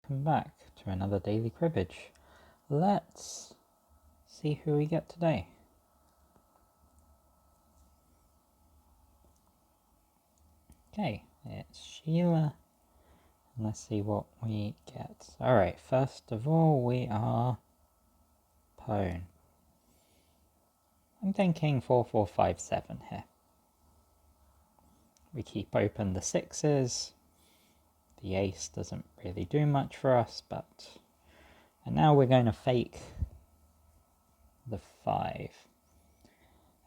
welcome back to another daily cribbage. Let's see who we get today. Okay, it's Sheila. Let's see what we get. Alright, first of all we are Pone. I'm thinking 4457 here. We keep open the sixes. The ace doesn't really do much for us, and now we're going to fake the 5.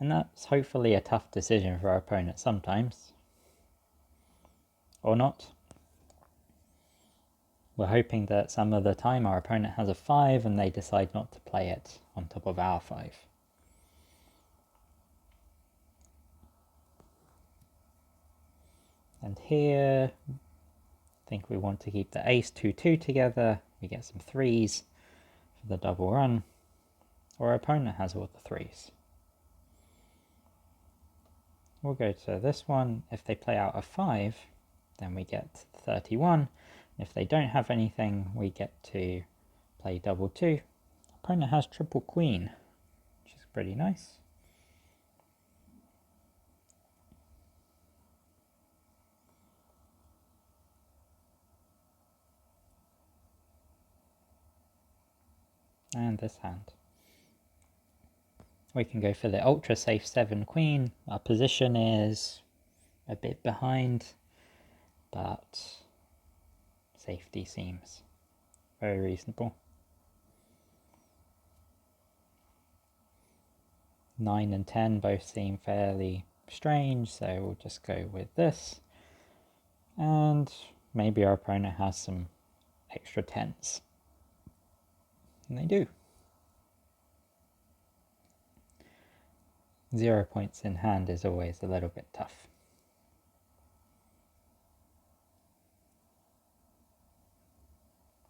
And that's hopefully a tough decision for our opponent sometimes. Or not. We're hoping that some of the time our opponent has a 5 and they decide not to play it on top of our 5. And here, I think we want to keep the ace 2-2 together. We get some 3s for the double run. Or our opponent has all the 3s. We'll go to this one. If they play out a 5, then we get 31. If they don't have anything, we get to play double 2. Opponent has triple queen, which is pretty nice. And this hand. We can go for the ultra safe 7 queen. Our position is a bit behind, but safety seems very reasonable. 9 and 10 both seem fairly strange, so we'll just go with this. And maybe our opponent has some extra 10s. And they do. 0 points in hand is always a little bit tough.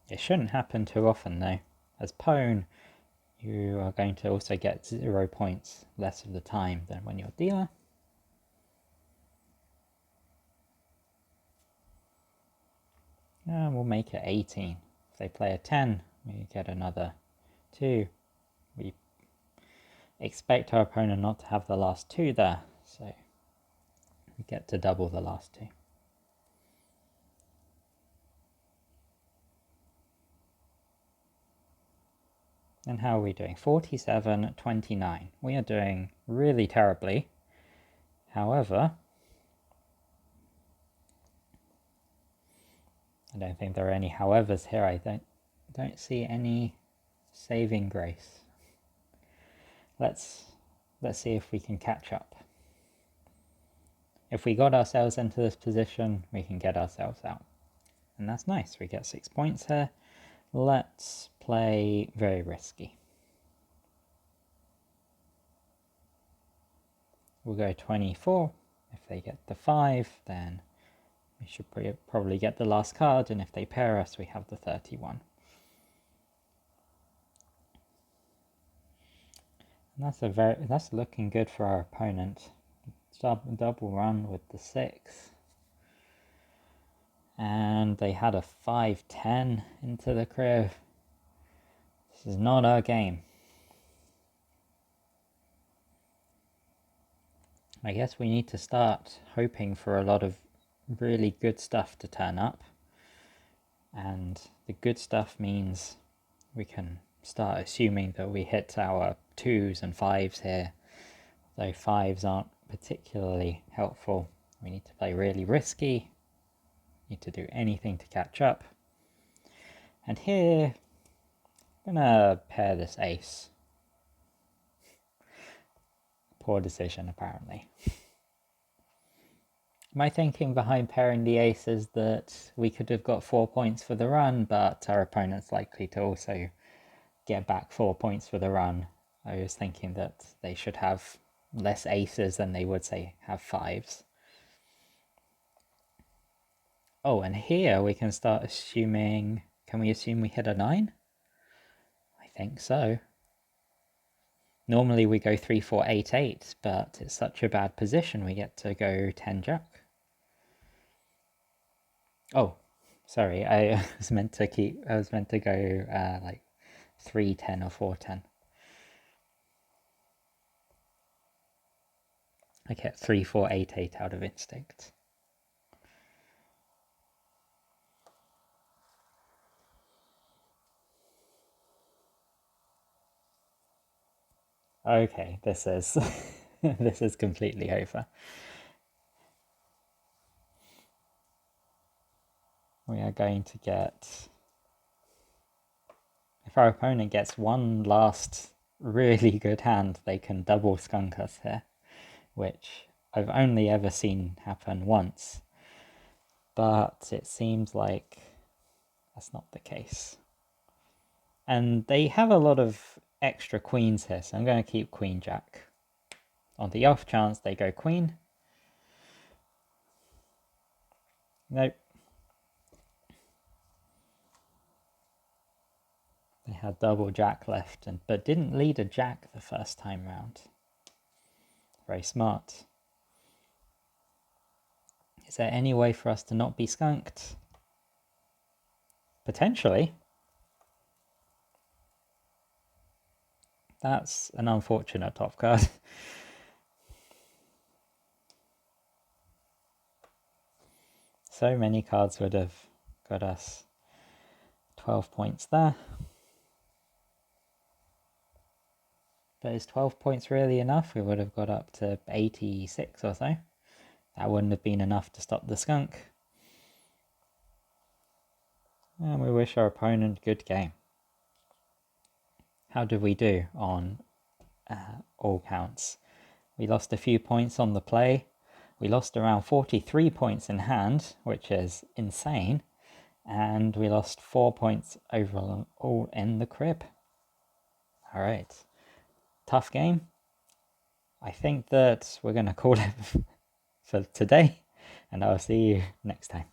It shouldn't happen too often though. As Pone, you are going to also get 0 points less of the time than when you're dealer. And we'll make it 18. If they play a 10, we get another 2. We expect our opponent not to have the last 2 there, so we get to double the last 2. And how are we doing? 47, 29. We are doing really terribly. However, I don't think there are any howevers here. I don't see any saving grace. Let's see if we can catch up. If we got ourselves into this position, we can get ourselves out. And that's nice. We get 6 points here. Let's play very risky. We'll go 24. If they get the 5, then we should probably get the last card, and if they pair us, we have the 31. And that's looking good for our opponent. Double run with the 6. And they had a 5-10 into the crib. This is not our game. I guess we need to start hoping for a lot of really good stuff to turn up. And the good stuff means we can start assuming that we hit our 2s and 5s here. Though 5s aren't particularly helpful. We need to play really risky. Need to do anything to catch up. And here, I'm gonna pair this ace. Poor decision, apparently. My thinking behind pairing the ace is that we could have got 4 points for the run, but our opponent's likely to also get back 4 points for the run. I was thinking that they should have less aces than they would, say, have 5s. Oh, and here we can start assuming... Can we assume we hit a 9? I think so. Normally we go 3, 4, 8, 8, but it's such a bad position we get to go 10 jack. Oh, Sorry, I was meant to go like 3-10 or 4-10. I get 3-4-8-8 out of instinct. Okay, this is this is completely over. We are going to get, if our opponent gets one last really good hand, they can double skunk us here, which I've only ever seen happen once, but it seems like that's not the case. And they have a lot of extra queens here, so I'm going to keep queen jack. On the off chance they go queen. Nope. They had double jack left, but didn't lead a jack the first time round. Very smart. Is there any way for us to not be skunked? Potentially. That's an unfortunate top card. So many cards would have got us 12 points there. But is 12 points really enough? We would have got up to 86 or so. That wouldn't have been enough to stop the skunk. And we wish our opponent good game. How did we do on all counts? We lost a few points on the play. We lost around 43 points in hand, which is insane. And we lost 4 points overall in the crib. All right. Tough game. I think that we're going to call it for today, and I'll see you next time.